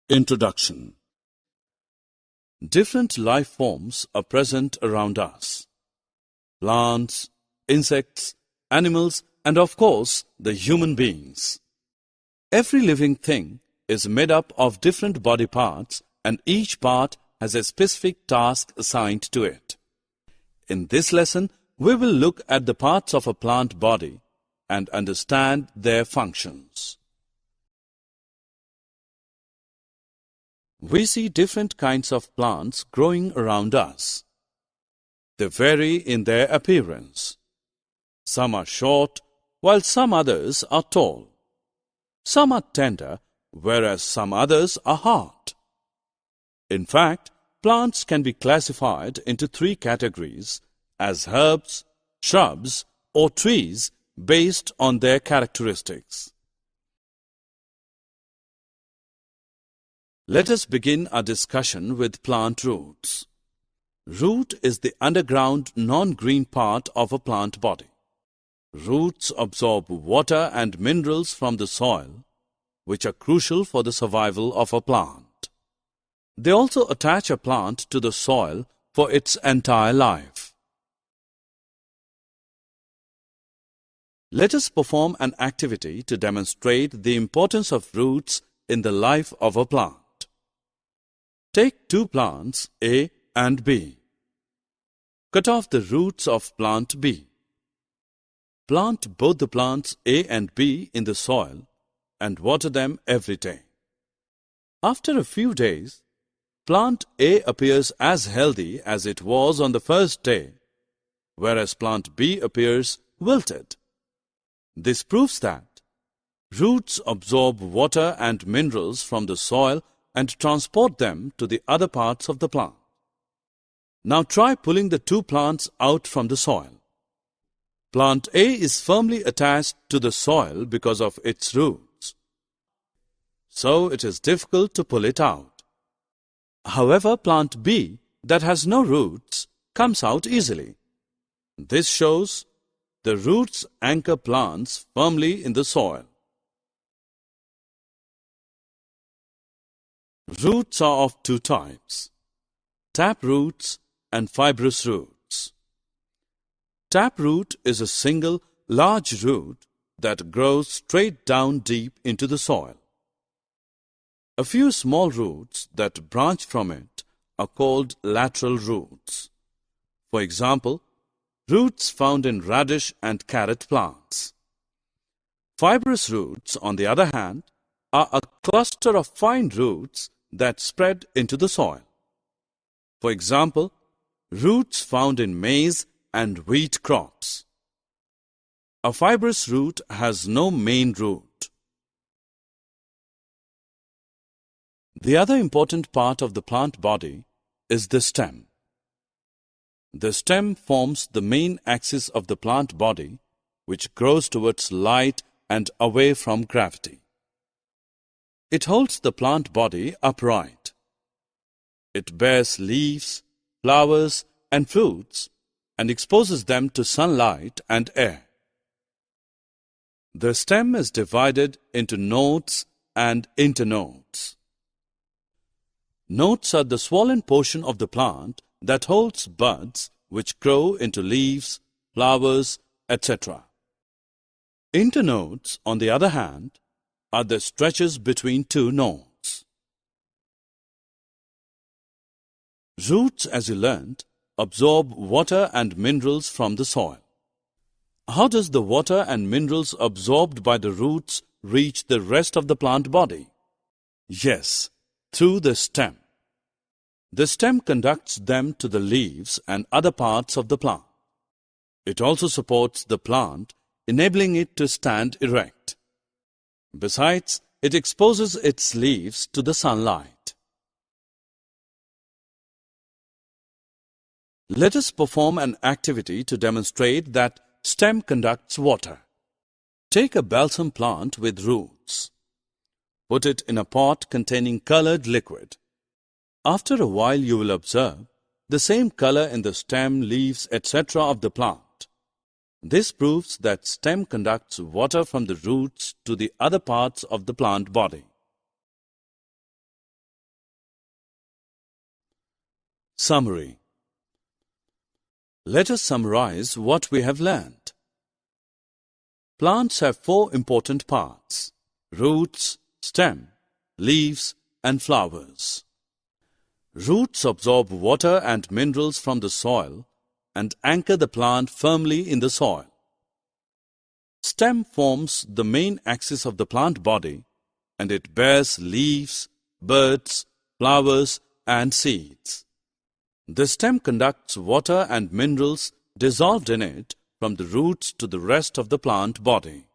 Introduction. Different life forms are present around us. Plants, insects, animals, and of course, the human beings. Every living thing is made up of different body parts, and each part has a specific task assigned to it. In this lesson, we will look at the parts of a plant body and understand their functions. We see different kinds of plants growing around us. They vary in their appearance. Some are short, while some others are tall. Some are tender, whereas some others are hard. In fact, plants can be classified into three categories as herbs, shrubs, or trees based on their characteristics. Let us begin our discussion with plant roots. Root is the underground non-green part of a plant body. Roots absorb water and minerals from the soil, which are crucial for the survival of a plant. They also attach a plant to the soil for its entire life. Let us perform an activity to demonstrate the importance of roots in the life of a plant. Take two plants, A and B. Cut off the roots of plant B. Plant both the plants A and B in the soil and water them every day. After a few days, plant A appears as healthy as it was on the first day, whereas plant B appears wilted. This proves that roots absorb water and minerals from the soil and transport them to the other parts of the plant. Now try pulling the two plants out from the soil. Plant A is firmly attached to the soil because of its roots, so it is difficult to pull it out. However, plant B, that has no roots, comes out easily. This shows the roots anchor plants firmly in the soil. Roots are of two types: tap roots and fibrous roots. Taproot is a single, large root that grows straight down deep into the soil. A few small roots that branch from it are called lateral roots. For example, roots found in radish and carrot plants. Fibrous roots, on the other hand, are a cluster of fine roots that spread into the soil. For example, roots found in maize and wheat crops. A fibrous root has no main root. The other important part of the plant body is the stem. The stem forms the main axis of the plant body, which grows towards light and away from gravity. It holds the plant body upright. It bears leaves, flowers, and fruits and exposes them to sunlight and air. The stem is divided into nodes and internodes. Nodes are the swollen portion of the plant that holds buds which grow into leaves, flowers, etc. Internodes, on the other hand, are the stretches between two nodes. Roots, as you learned, absorb water and minerals from the soil. How does the water and minerals absorbed by the roots reach the rest of the plant body? Yes, through the stem. The stem conducts them to the leaves and other parts of the plant. It also supports the plant, enabling it to stand erect. Besides, it exposes its leaves to the sunlight. Let us perform an activity to demonstrate that stem conducts water. Take a balsam plant with roots. Put it in a pot containing colored liquid. After a while you will observe the same color in the stem, leaves, etc. of the plant. This proves that stem conducts water from the roots to the other parts of the plant body. Summary. Let us summarize what we have learned. Plants have four important parts: roots, stem, leaves, and flowers. Roots absorb water and minerals from the soil and anchor the plant firmly in the soil. Stem forms the main axis of the plant body, and it bears leaves, buds, flowers, and seeds. The stem conducts water and minerals dissolved in it from the roots to the rest of the plant body.